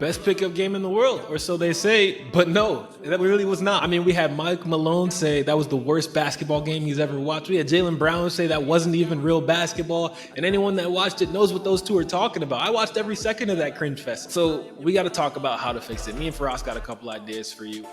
best pickup game in the world, or so they say. But no, that really was not. I mean, we had Mike Malone say that was the worst basketball game he's ever watched. We had Jaylen Brown say that wasn't even real basketball. And anyone that watched it knows what those two are talking about. I watched every second of that cringe fest. So we got to talk about how to fix it. Me and Faraz got a couple ideas for you.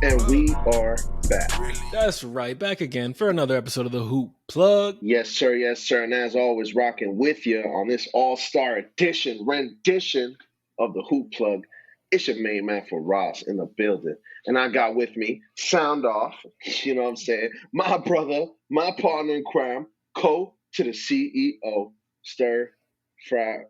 And we are back. That's right, back again for another episode of the Hoop Plug. Yes, sir. Yes, sir. And as always, rocking with you on this all-star rendition of the Hoop Plug. It's your main man for Ross in the building. And I got with me, sound off, you know what I'm saying, my brother, my partner in crime, to the CEO, stir, fry,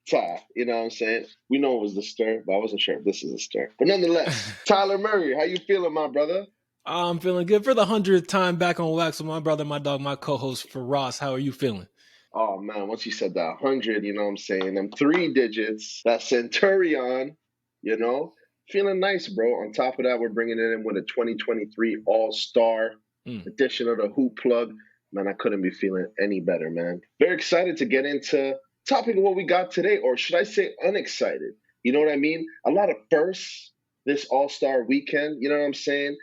fry. You know what I'm saying? We know it was the stir, but I wasn't sure if this is a stir. But nonetheless, Tyler Murray, how you feeling, my brother? I'm feeling good for the 100th time back on wax with my brother, my dog, my co-host Faraz. How are you feeling? Oh, man, once you said that 100, you know what I'm saying? Them 3 digits, that centurion, you know? Feeling nice, bro. On top of that, we're bringing it in with a 2023 All-Star edition of the Hoop Plug. Man, I couldn't be feeling any better, man. Very excited to get into topic of what we got today, or should I say unexcited? You know what I mean? A lot of firsts this All-Star weekend, you know what I'm saying?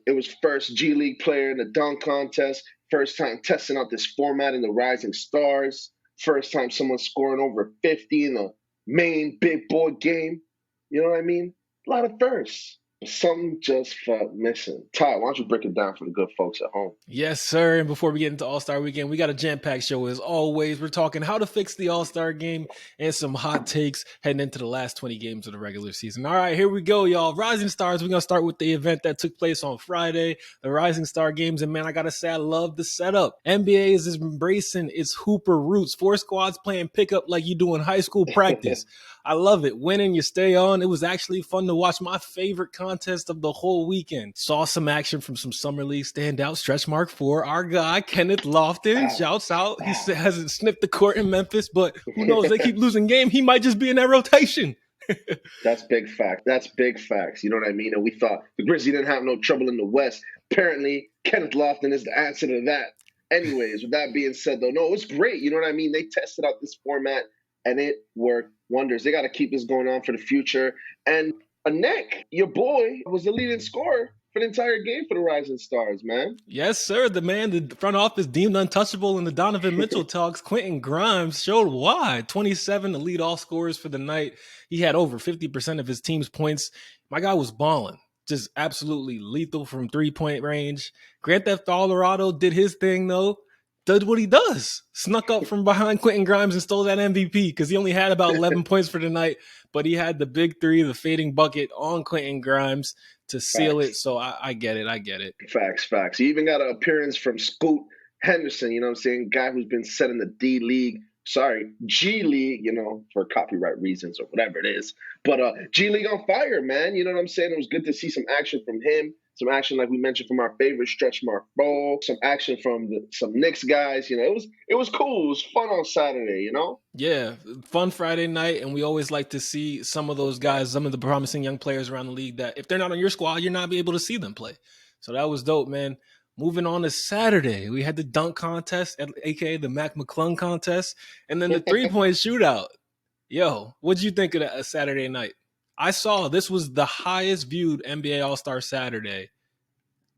It was first G League player in the dunk contest, first time testing out this format in the Rising Stars, first time someone scoring over 50 in the main big boy game. You know what I mean? A lot of firsts. Something just felt missing. Ty, why don't you break it down for the good folks at home? Yes, sir. And before we get into All-Star Weekend, we got a jam-packed show as always. We're talking how to fix the All-Star game and some hot takes heading into the last 20 games of the regular season. All right, here we go, y'all. Rising Stars, we're going to start with the event that took place on Friday, the Rising Star Games. And man, I got to say, I love the setup. NBA is embracing its hooper roots. 4 squads playing pickup like you do in high school practice. I love it. Winning, you stay on. It was actually fun to watch. My favorite contest of the whole weekend. Saw some action from some Summer League standout stretch mark for our guy, Kenneth Lofton. Shouts out. He hasn't sniffed the court in Memphis, but who knows? They keep losing game. He might just be in that rotation. That's big fact. That's big facts. You know what I mean? And we thought the Grizzlies didn't have no trouble in the West. Apparently, Kenneth Lofton is the answer to that. Anyways, with that being said, though, no, it was great. You know what I mean? They tested out this format, and it worked wonders. They got to keep this going on for the future. And Nick, your boy, was the leading scorer for the entire game for the Rising Stars, man. Yes, sir. The front office deemed untouchable in the Donovan Mitchell talks. Quentin Grimes showed why. 27 to lead all scorers for the night. He had over 50% of his team's points. My guy was balling. Just absolutely lethal from 3-point range. Grand Theft Auto did his thing, though. Did what he does. Snuck up from behind Quentin Grimes and stole that MVP because he only had about 11 points for the night, but he had the big 3, the fading bucket on Quentin Grimes to seal it. So I get it. Facts. He even got an appearance from Scoot Henderson, you know what I'm saying? Guy who's been set in the G League, you know, for copyright reasons or whatever it is. But G League on fire, man. You know what I'm saying? It was good to see some action from him. Some action, like we mentioned, from our favorite stretch mark ball. Some action from some Knicks guys. You know, it was cool. It was fun on Saturday, you know? Yeah, fun Friday night. And we always like to see some of those guys, some of the promising young players around the league that if they're not on your squad, you're not be able to see them play. So that was dope, man. Moving on to Saturday, we had the dunk contest, aka the Mac McClung contest, and then the 3-point shootout. Yo, what'd you think of that Saturday night? I saw this was the highest viewed NBA All-Star Saturday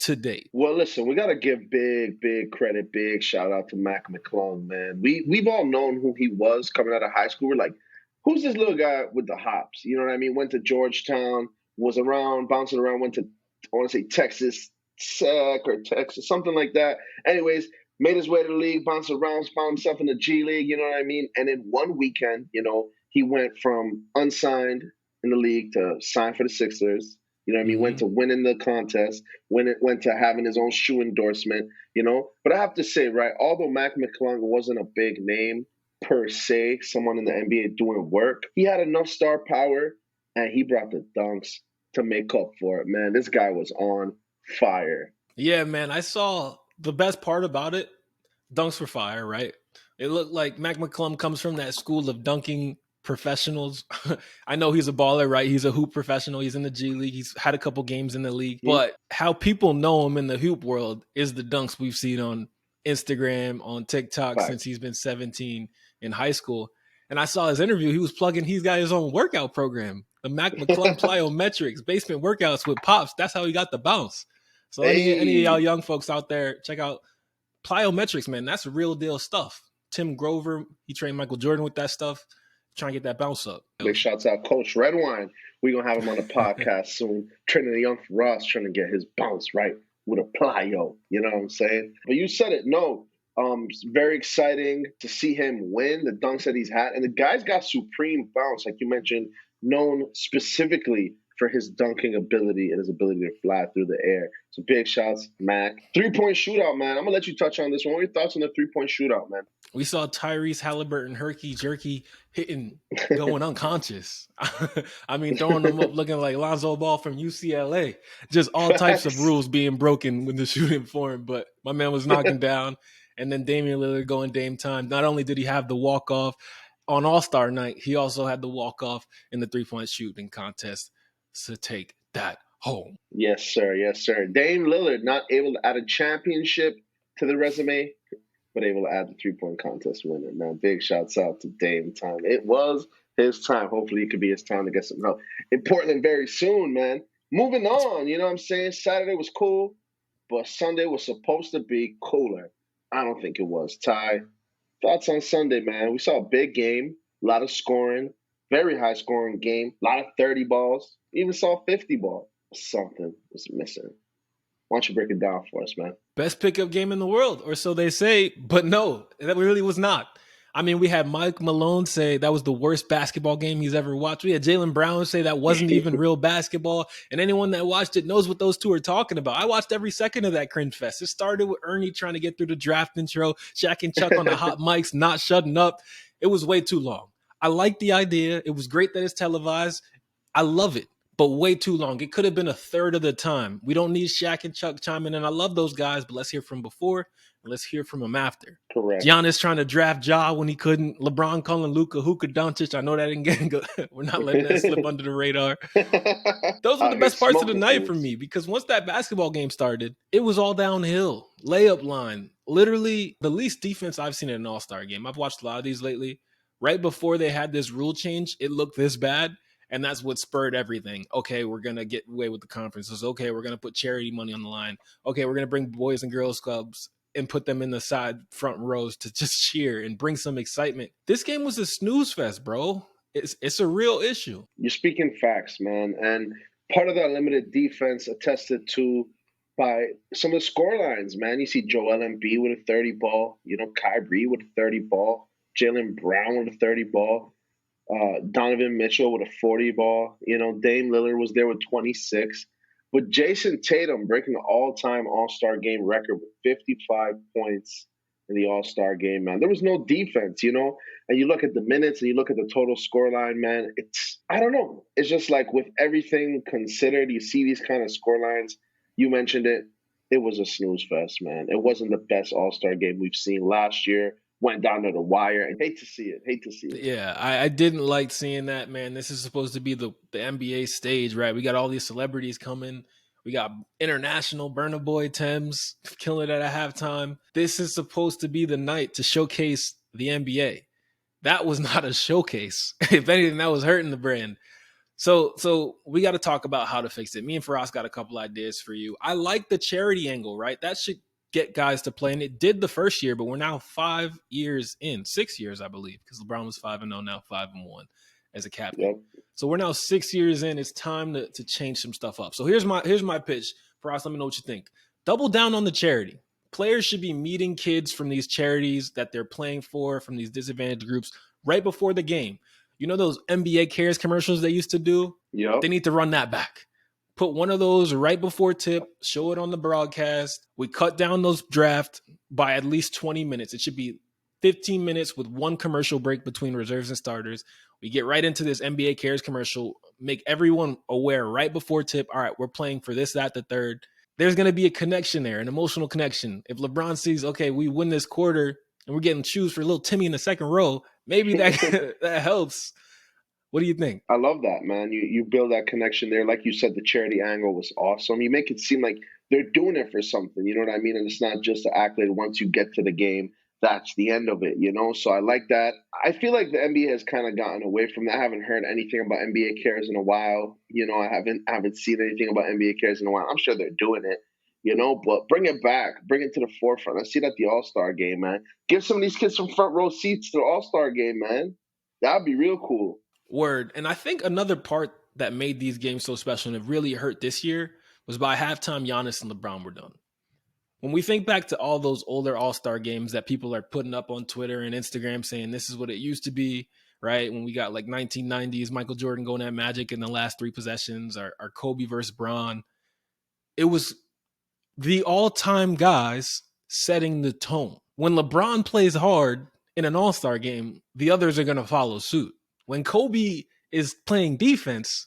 to date. Well, listen, we got to give big credit, big shout out to Mac McClung, man. We've all known who he was coming out of high school. We're like, who's this little guy with the hops? You know what I mean? Went to Georgetown, was around, bouncing around, went to, I want to say Texas Tech or Texas, something like that. Anyways, made his way to the league, bounced around, found himself in the G League, you know what I mean? And in one weekend, you know, he went from unsigned in the league to sign for the Sixers. You know what I mean? Went to winning the contest, went to having his own shoe endorsement, you know? But I have to say, right, although Mac McClung wasn't a big name per se, someone in the NBA doing work, he had enough star power, and he brought the dunks to make up for it, man. This guy was on fire. Yeah, man, I saw the best part about it, dunks were fire, right? It looked like Mac McClung comes from that school of dunking professionals. I know he's a baller, right? He's a hoop professional. He's in the G League. He's had a couple games in the league. But how people know him in the hoop world is the dunks we've seen on Instagram, on TikTok since Facts. he's been 17 in high school. And I saw his interview. He was plugging, he's got his own workout program, the Mac McClung Plyometrics, basement workouts with Pops. That's how he got the bounce. So any of y'all Hey, young folks out there, check out Plyometrics, man. That's real deal stuff. Tim Grover, he trained Michael Jordan with that stuff, trying to get that bounce up. big shouts out Coach Redwine. We're gonna have him on the podcast soon. Training the young Ross, trying to get his bounce right with a plyo. You know what I'm saying? But you said it. No, it's very exciting to see him win the dunks that he's had, and the guy's got supreme bounce, like you mentioned, known specifically for his dunking ability and his ability to fly through the air. So big shouts, Mac. 3-point shootout, man. I'm gonna let you touch on this one. What are your thoughts on the 3-point shootout, man? We saw Tyrese Halliburton herky jerky hitting, going unconscious. I mean, throwing them up looking like Lonzo Ball from UCLA. Just all types of Facts. rules being broken when the shooting for him. But my man was knocking down. And then Damian Lillard going Dame time. Not only did he have the walk off on All Star night, he also had the walk off in the 3-point shooting contest to take that home. Yes, sir. Yes, sir. Dame Lillard not able to add a championship to the resume, but able to add the 3-point contest winner. Man, big shouts out to Dame time. It was his time. Hopefully it could be his time to get some help in Portland very soon, man. Moving on, you know what I'm saying? Saturday was cool, but Sunday was supposed to be cooler. I don't think it was. Ty, thoughts on Sunday, man? We saw a big game, a lot of scoring, very high scoring game, a lot of 30 balls, even saw 50 ball. Something was missing. Why don't you break it down for us, man? Best pickup game in the world, or so they say. But no, that really was not. I mean, we had Mike Malone say that was the worst basketball game he's ever watched. We had Jaylen Brown say that wasn't even real basketball. And anyone that watched it knows what those two are talking about. I watched every second of that cringe fest. It started with Ernie trying to get through the draft intro, Shaq and Chuck on the hot mics, not shutting up. It was way too long. I like the idea. It was great that it's televised. I love it, but way too long. It could have been a third of the time. We don't need Shaq and Chuck chiming in. I love those guys, but let's hear from before and let's hear from them after. Correct. Giannis trying to draft Ja when he couldn't. LeBron calling Luka Hookah Doncic. I know that didn't get good. We're not letting that slip under the radar. Those were the Out here best parts of the smoking night for fools. me because once that basketball game started, it was all downhill. Layup line. Literally the least defense I've seen in an all-star game. I've watched a lot of these lately. Right before they had this rule change, it looked this bad. And that's what spurred everything. Okay, we're going to get away with the conferences. Okay, we're going to put charity money on the line. Okay, we're going to bring boys and girls clubs and put them in the side front rows to just cheer and bring some excitement. This game was a snooze fest, bro. It's a real issue. You're speaking facts, man. And part of that limited defense attested to by some of the score lines, man. You see Joel Embiid with a 30 ball, Kyrie with a 30 ball, Jaylen Brown with a 30 ball, Donovan Mitchell with a 40 ball. Dame Lillard was there with 26. But Jason Tatum breaking the all-time All-Star game record with 55 points in the All-Star game, man. There was no defense, and you look at the minutes and you look at the total scoreline, man, I don't know. It's just like with everything considered, you see these kind of scorelines. You mentioned it. It was a snooze fest, man. It wasn't the best All-Star game we've seen last year. Went down to the wire and hate to see it. Yeah, I didn't like seeing that, man. This is supposed to be the NBA stage, right? We got all these celebrities coming. We got international Burna Boy Thames killing it at halftime. This is supposed to be the night to showcase the NBA. That was not a showcase. If anything, that was hurting the brand. So we got to talk about how to fix it. Me and Faraz got a couple ideas for you. I like the charity angle, right? That should get guys to play. And it did the first year, but we're now 5 years in, 6 years, I believe, because LeBron was 5-0, now 5-1 as a captain. Yep. So we're now 6 years in. It's time to change some stuff up. So here's my pitch. Faraz, let me know what you think. Double down on the charity. Players should be meeting kids from these charities that they're playing for, from these disadvantaged groups, right before the game. You know those NBA Cares commercials they used to do? Yep. They need to run that back. Put one of those right before tip, show it on the broadcast. We cut down those draft by at least 20 minutes. It should be 15 minutes with one commercial break between reserves and starters. We get right into this NBA Cares commercial, make everyone aware right before tip. All right, we're playing for this, that, the third. There's going to be a connection there, an emotional connection. If LeBron sees, okay, we win this quarter and we're getting shoes for little Timmy in the second row, maybe that that helps. What do you think? I love that, man. You build that connection there. Like you said, the charity angle was awesome. You make it seem like they're doing it for something. You know what I mean? And it's not just an accolade. Once you get to the game, that's the end of it. So I like that. I feel like the NBA has kind of gotten away from that. I haven't heard anything about NBA cares in a while. I haven't seen anything about NBA cares in a while. I'm sure they're doing it. But bring it back, bring it to the forefront. Let's see it at the All Star game, man. Give some of these kids some front row seats to the All Star game, man. That'd be real cool. Word. And I think another part that made these games so special and it really hurt this year was by halftime, Giannis and LeBron were done. When we think back to all those older All-Star games that people are putting up on Twitter and Instagram saying this is what it used to be, right? When we got like 1990s, Michael Jordan going at Magic in the last 3 possessions, or Kobe versus Bron. It was the all-time guys setting the tone. When LeBron plays hard in an All-Star game, the others are going to follow suit. When Kobe is playing defense,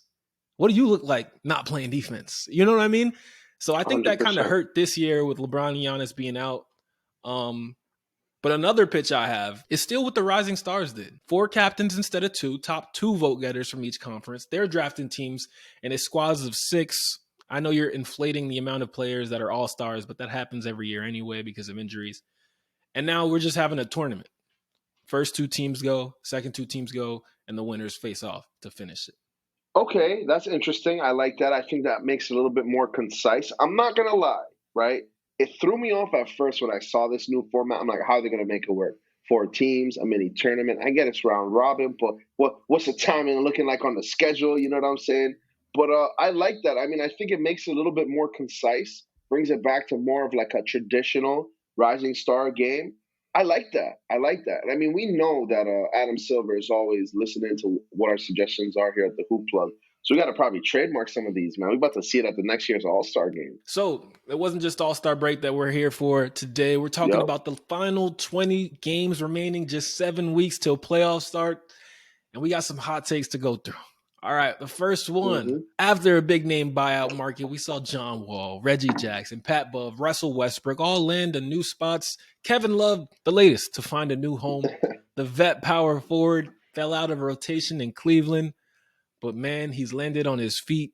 what do you look like not playing defense? You know what I mean? So I think that kind of 100%. hurt this year with LeBron and Giannis being out. But another pitch I have is still what the Rising Stars did. 4 captains instead of 2, top 2 vote getters from each conference. They're drafting teams and it's squads of 6. I know you're inflating the amount of players that are all-stars, but that happens every year anyway because of injuries. And now we're just having a tournament. First 2 teams go, second 2 teams go, and the winners face off to finish it. Okay, that's interesting. I like that. I think that makes it a little bit more concise. I'm not gonna lie, right? It threw me off at first when I saw this new format. I'm like, how are they gonna make it work? 4 teams, a mini tournament. I get it's round robin, but what's the timing looking like on the schedule? You know what I'm saying? But I like that. I mean, I think it makes it a little bit more concise, brings it back to more of like a traditional Rising Star game. I like that. I like that. I mean, we know that Adam Silver is always listening to what our suggestions are here at the Hoop Plug. So we got to probably trademark some of these, man. We're about to see it at the next year's All Star game. So it wasn't just All-Star break that we're here for today. We're talking Yep. about the final 20 games remaining, just 7 weeks till playoffs start. And we got some hot takes to go through. All right, the first one. Mm-hmm. After a big name buyout market, we saw John Wall, Reggie Jackson, Pat Bev, Russell Westbrook all land in new spots. Kevin Love, the latest to find a new home. The vet power forward fell out of rotation in Cleveland, but man, he's landed on his feet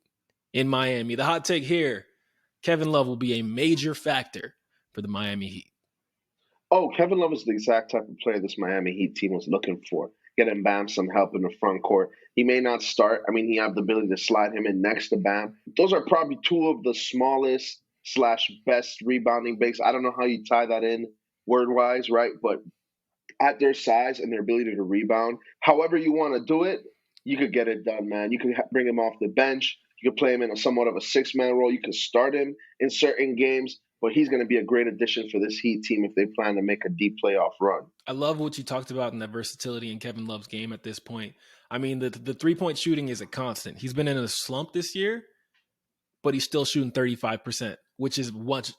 in Miami. The hot take here, Kevin Love will be a major factor for the Miami Heat. Oh, Kevin Love is the exact type of player this Miami Heat team was looking for. Getting Bam some help in the front court. He may not start. I mean, he have the ability to slide him in next to Bam. Those are probably 2 of the smallest slash best rebounding bigs. I don't know how you tie that in word wise, right? But at their size and their ability to rebound, however you want to do it, you could get it done, man. You can bring him off the bench. You could play him in a somewhat of a 6-man role. You could start him in certain games, but he's going to be a great addition for this Heat team if they plan to make a deep playoff run. I love what you talked about in that versatility in Kevin Love's game at this point. I mean, the 3-point shooting is a constant. He's been in a slump this year, but he's still shooting 35%, which is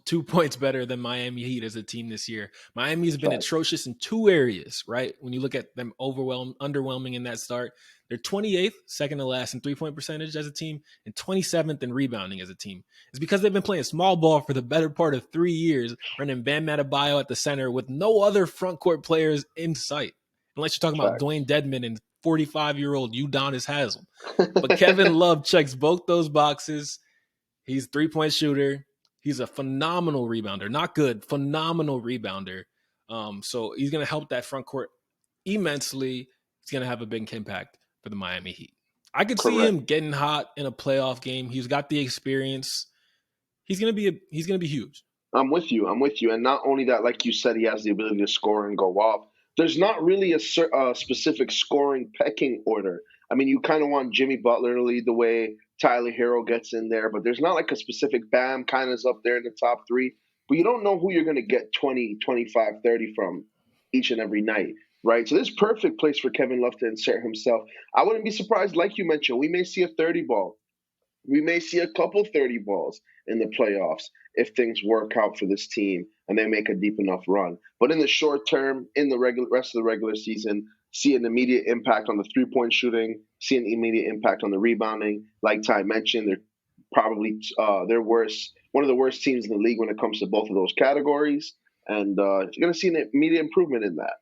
2 points better than Miami Heat as a team this year. Miami's been atrocious in 2 areas, right? When you look at them underwhelming in that start, they're 28th, second to last in 3-point percentage as a team, and 27th in rebounding as a team. It's because they've been playing small ball for the better part of 3 years, running Bam Adebayo at the center with no other front court players in sight. Unless you're talking about Dwayne Dedmon and 45-year-old Udonis Haslem. But Kevin Love checks both those boxes. He's a 3-point shooter. He's a phenomenal rebounder. Not good, phenomenal rebounder. So he's going to help that front court immensely. He's going to have a big impact for the Miami Heat. I could see him getting hot in a playoff game. He's got the experience. He's going to be huge. I'm with you. And not only that, like you said, he has the ability to score and go off. There's not really a specific scoring pecking order. I mean, you kind of want Jimmy Butler to lead the way. Tyler Hero gets in there, but there's not like a specific Bam kind of is up there in the top 3. But you don't know who you're going to get 20, 25, 30 from each and every night, right? So this is perfect place for Kevin Love to insert himself. I wouldn't be surprised, like you mentioned, we may see a 30 ball. We may see a couple 30 balls in the playoffs if things work out for this team and they make a deep enough run. But in the short term, in the rest of the regular season, see an immediate impact on the 3-point shooting, see an immediate impact on the rebounding. Like Ty mentioned, they're probably one of the worst teams in the league when it comes to both of those categories. And you're going to see an immediate improvement in that.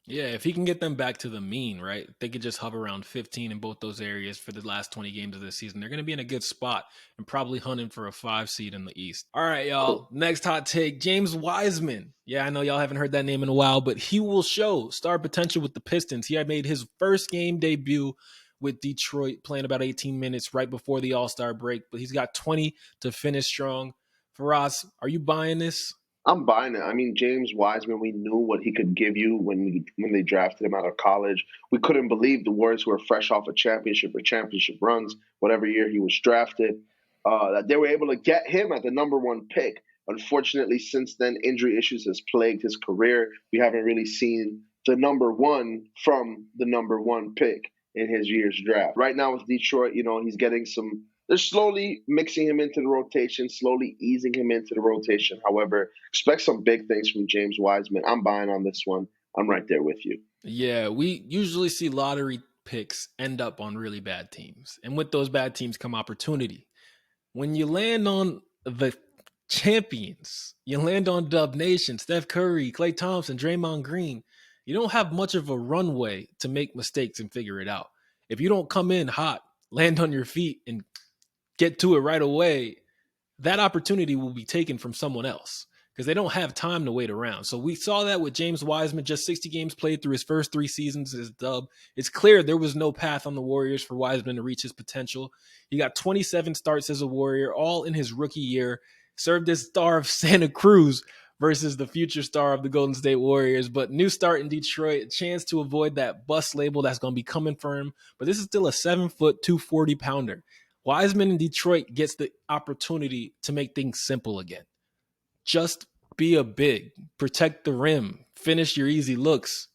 Yeah, if he can get them back to the mean, right? They could just hover around 15 in both those areas for the last 20 games of this season. They're going to be in a good spot and probably hunting for a 5 seed in the East. All right, Cool. y'all. Next hot take, James Wiseman. Yeah, I know y'all haven't heard that name in a while, but he will show star potential with the Pistons. He had made his first game debut with Detroit, playing about 18 minutes right before the All-Star break, but he's got 20 to finish strong. Faraz, are you buying this? I'm buying it. I mean, James Wiseman, we knew what he could give you when they drafted him out of college. We couldn't believe the Warriors who were fresh off a championship or championship runs, whatever year he was drafted, that they were able to get him at the number one pick. Unfortunately, since then, injury issues has plagued his career. We haven't really seen the number one from the number one pick in his year's draft. Right now with Detroit, he's getting some. They're slowly mixing him into the rotation, slowly easing him into the rotation. However, expect some big things from James Wiseman. I'm buying on this one. I'm right there with you. Yeah, we usually see lottery picks end up on really bad teams. And with those bad teams come opportunity. When you land on the champions, you land on Dub Nation, Steph Curry, Klay Thompson, Draymond Green, you don't have much of a runway to make mistakes and figure it out. If you don't come in hot, land on your feet, and get to it right away, that opportunity will be taken from someone else because they don't have time to wait around. So we saw that with James Wiseman, just 60 games played through his first 3 seasons as Dub. It's clear there was no path on the Warriors for Wiseman to reach his potential. He got 27 starts as a Warrior, all in his rookie year, served as star of Santa Cruz versus the future star of the Golden State Warriors. But new start in Detroit, a chance to avoid that bust label that's going to be coming for him. But this is still a 7-foot, 240-pounder. Wiseman in Detroit gets the opportunity to make things simple again. Just be a big, protect the rim, finish your easy looks,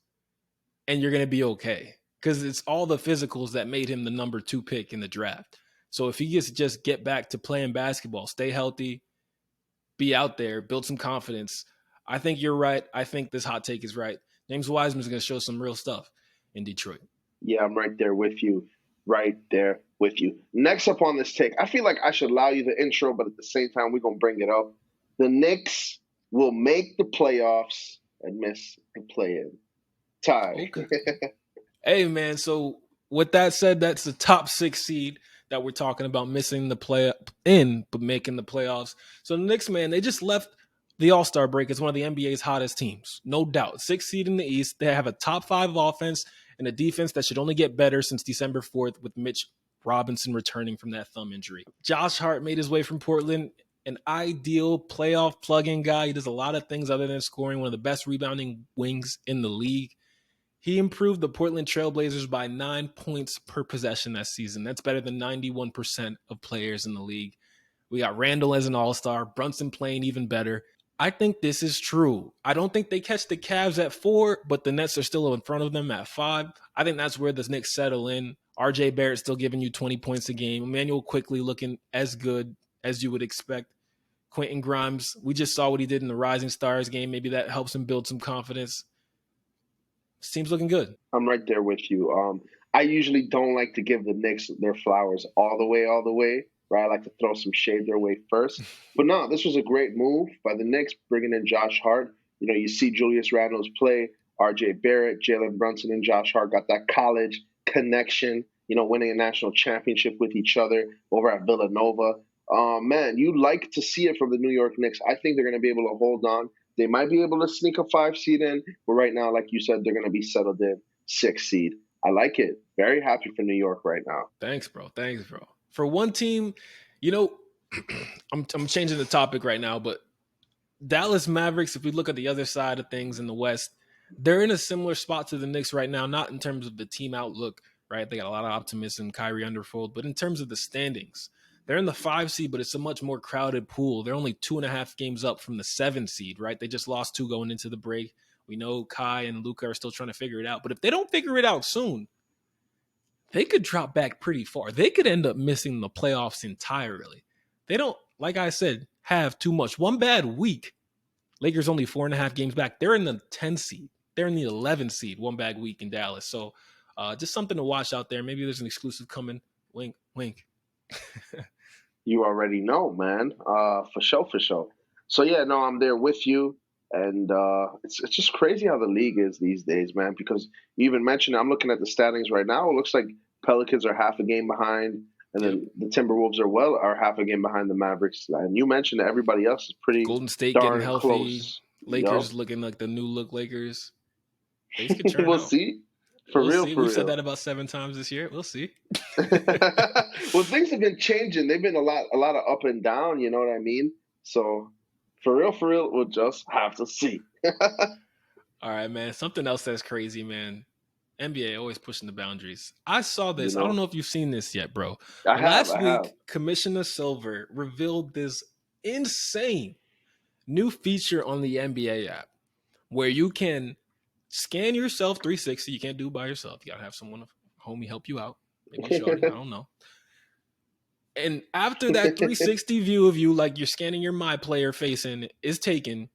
and you're going to be okay. Because it's all the physicals that made him the number 2 pick in the draft. So if he gets to just get back to playing basketball, stay healthy, be out there, build some confidence, I think you're right. I think this hot take is right. James Wiseman is going to show some real stuff in Detroit. Yeah, I'm right there with you. Right there with you. Next up on this take, I feel like I should allow you the intro, but at the same time, we're going to bring it up. The Knicks will make the playoffs and miss the play-in. Ty. Okay. Hey, man. So with that said, that's the top 6 seed that we're talking about missing the play in, but making the playoffs. So the Knicks, man, they just left the All-Star break as one of the NBA's hottest teams. No doubt. 6th seed in the East. They have a top 5 offense and a defense that should only get better since December 4th with Mitch Robinson returning from that thumb injury. Josh Hart made his way from Portland, an ideal playoff plug-in guy. He does a lot of things other than scoring, one of the best rebounding wings in the league. He improved the Portland Trailblazers by 9 points per possession that season. That's better than 91% of players in the league. We got Randall as an all-star, Brunson playing even better. I think this is true. I don't think they catch the Cavs at 4, but the Nets are still in front of them at 5. I think that's where the Knicks settle in. RJ Barrett still giving you 20 points a game. Emmanuel Quickly looking as good as you would expect. Quentin Grimes, we just saw what he did in the Rising Stars game. Maybe that helps him build some confidence. This team's looking good. I'm right there with you. I usually don't like to give the Knicks their flowers all the way. Right, I like to throw some shade their way first. But no, this was a great move by the Knicks, bringing in Josh Hart. You see Julius Randle's play, R.J. Barrett, Jalen Brunson, and Josh Hart got that college connection. Winning a national championship with each other over at Villanova. Man, you like to see it from the New York Knicks. I think they're going to be able to hold on. They might be able to sneak a 5 seed in, but right now, like you said, they're going to be settled in 6 seed. I like it. Very happy for New York right now. Thanks, bro. For one team, I'm changing the topic right now, but Dallas Mavericks, if we look at the other side of things in the West, they're in a similar spot to the Knicks right now, not in terms of the team outlook, right? They got a lot of optimism, Kyrie Underfold, but in terms of the standings, they're in the 5 seed, but it's a much more crowded pool. They're only 2.5 games up from the 7 seed, right? They just lost 2 going into the break. We know Kai and Luka are still trying to figure it out, but if they don't figure it out soon, they could drop back pretty far. They could end up missing the playoffs entirely. They don't, like I said, have too much. One bad week, Lakers only 4.5 games back. They're in the 10 seed. They're in the 11 seed, one bad week in Dallas. So just something to watch out there. Maybe there's an exclusive coming. Wink, wink. You already know, man. For sure, for sure. So yeah, no, I'm there with you. And it's just crazy how the league is these days, man. Because you even mentioned, I'm looking at the standings right now. It looks like Pelicans are half a game behind, and Yep. then the Timberwolves are half a game behind the Mavericks. And you mentioned that everybody else is pretty Golden State getting darn healthy. close. Yup. Lakers looking like the new look Lakers. Things could turn We'll out. see. For We'll real, see. for We've said real. that about 7 times this year. We'll see. Well, things have been changing. They've been a lot of up and down. You know what I mean? So, for real, we'll just have to see. All right, man. Something else that's crazy, man. NBA always pushing the boundaries. I saw You this. I don't know, know if you've seen this yet, bro. I But have, last I have. week, Commissioner Silver revealed this insane new feature on the NBA app where you can scan yourself 360. You can't do it by yourself. You gotta have someone, a homie, help you out. Maybe Shorty. I don't know. And after that 360 view of you, like you're scanning your My Player face in, is taken,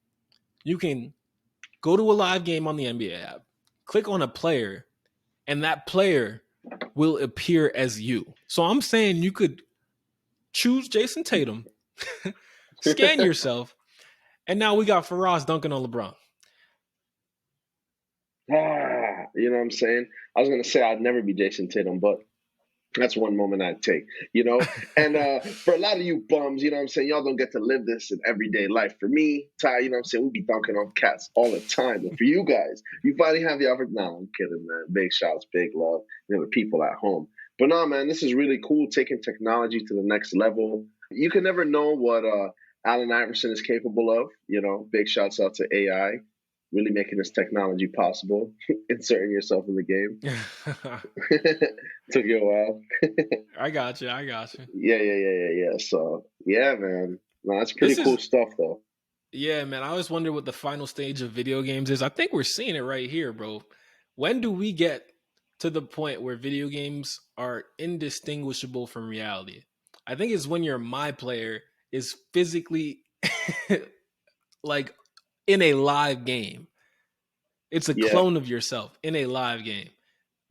you can go to a live game on the NBA app, click on a player, and that player will appear as you. So I'm saying you could choose Jason Tatum, scan yourself, and now we got Faraz dunking on LeBron. You know what I'm saying? I was gonna say I'd never be Jason Tatum, but that's one moment I'd take, you know? And for a lot of you bums, you know what I'm saying, y'all don't get to live this in everyday life. For me, Ty, you know what I'm saying, we be dunking on cats all the time. But for you guys, you finally have the opportunity. Nah, I'm kidding, man. Big shouts, big love, you know, the people at home. But no, man, this is really cool, taking technology to the next level. You can never know what Allen Iverson is capable of, you know? Big shouts out to AI, really making this technology possible, inserting yourself in the game. Took you a while. I got you. I got you. Yeah. So yeah, man. No, that's pretty This cool is, stuff, though. yeah, man. I always wonder what the final stage of video games is. I think we're seeing it right here, bro. When do we get to the point where video games are indistinguishable from reality? I think it's when your My Player is physically like in a live game. It's a Yeah, clone of yourself in a live game.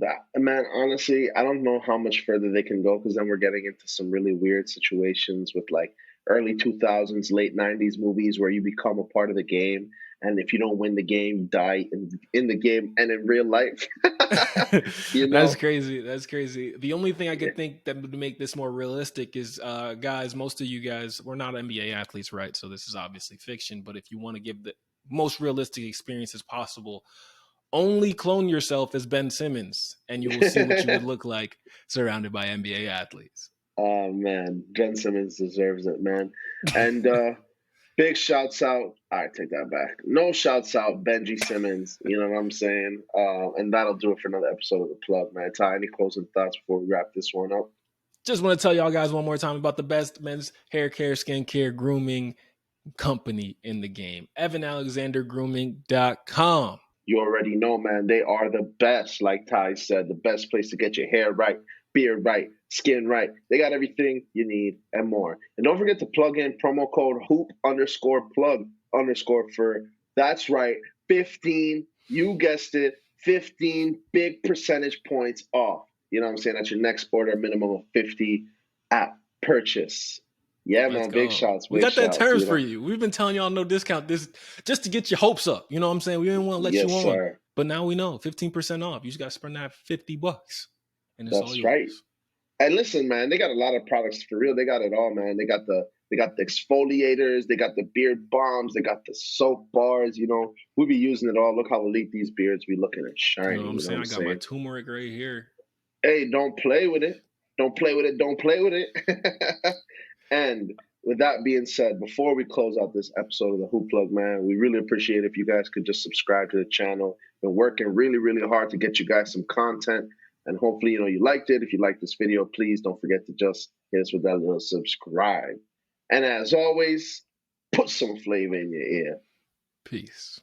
that man. Honestly, I don't know how much further they can go because then we're getting into some really weird situations with like early 2000s, late 90s movies where you become a part of the game, and if you don't win the game, you die in the game and in real life. You That's know? crazy. That's crazy. The only thing I Yeah. could think that would make this more realistic is, guys, most of you guys, we're not NBA athletes, right? So this is obviously fiction. But if you want to give the most realistic experiences possible, only clone yourself as Ben Simmons, and you will see what you would look like surrounded by NBA athletes. Oh man, Ben Simmons deserves it, man. And big shouts out. I take that back. No shouts out, Benji Simmons. You know what I'm saying? And that'll do it for another episode of the plug, man. Ty, any closing thoughts before we wrap this one up? Just want to tell y'all guys one more time about the best men's hair care, skincare, grooming company in the game. EvanAlexanderGrooming.com. You already know, man. They are the best, like Ty said, the best place to get your hair right, beard right, skin right. They got everything you need and more. And don't forget to plug in promo code hoop_plug_ for, that's right, 15, you guessed it, 15 big percentage points off. You know what I'm saying? That's your next order, minimum of 50 at purchase. Yeah, Let's man. Big go. shots, We big got that shots. terms You for know, you. We've been telling y'all no discount this just to get your hopes up. You know what I'm saying? We didn't want to let you yes, on. sir. But now we know 15% off. You just got to spend that $50 and it's all That's right. yours. And listen, man, they got a lot of products for real. They got it all, man. They got the exfoliators, they got the beard bombs, they got the soap bars. You know, we be using it all. Look how elite these beards be looking and You know what shiny. I'm You know what saying? I'm I got my saying? turmeric right here. Hey, don't play with it. Don't play with it. Don't play with it. And with that being said, before we close out this episode of the Hoop Plug, man, we really appreciate if you guys could just subscribe to the channel. Been working really, really hard to get you guys some content. And hopefully, you know, you liked it. If you liked this video, please don't forget to just hit us with that little subscribe. And as always, put some flavor in your ear. Peace.